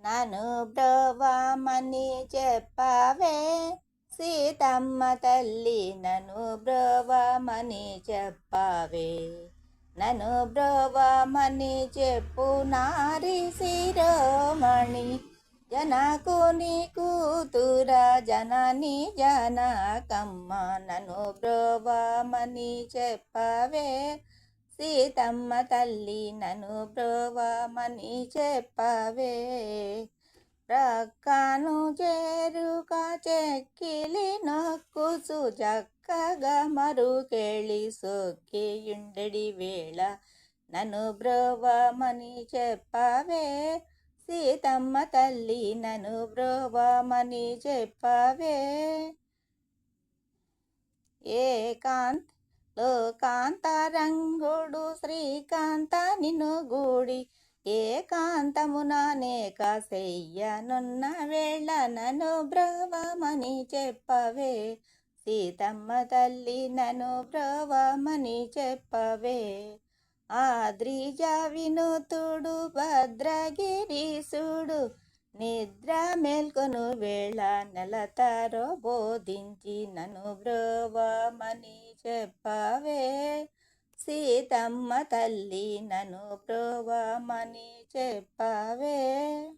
నను బ్రోవమని చెప్పవే సీతమ్మ తల్లి, నను బ్రోవమని చెప్పవే. నను బ్రోవమని చెప్పు నారి శిరోమణి, జనకుని కూతురా జనని జనకమ్మ. నను బ్రోవమని చెప్పవే సీతమ్మ తల్లి, నను బ్రోవమని చెప్పవే. ప్రక్కను చేరుక చెక్కిలి నొక్కుచు చక్కగా మరుకెళ్ళి సొక్కియుండెడి వేళ, నను బ్రోవమని చెప్పవే సీతమ్మ తల్లి, నను బ్రోవమని చెప్పవే. లోకాంతరంగుడు శ్రీకాంత నిన్ను గూడి ఏకాంతమున నేక చెయ్యనున్న వేళ, నను బ్రోవమని చెప్పవే సీతమ్మ తల్లి, నను బ్రోవమని చెప్పవే. ఆద్రిజ వినుతుడు భద్రగిరీశుడు నిద్ర మేల్కొను వేళ, నెలతరో బోధించి నను బ్రోవమని చెప్పవే సీతమ్మ తల్లి, నను బ్రోవమని చెప్పవే.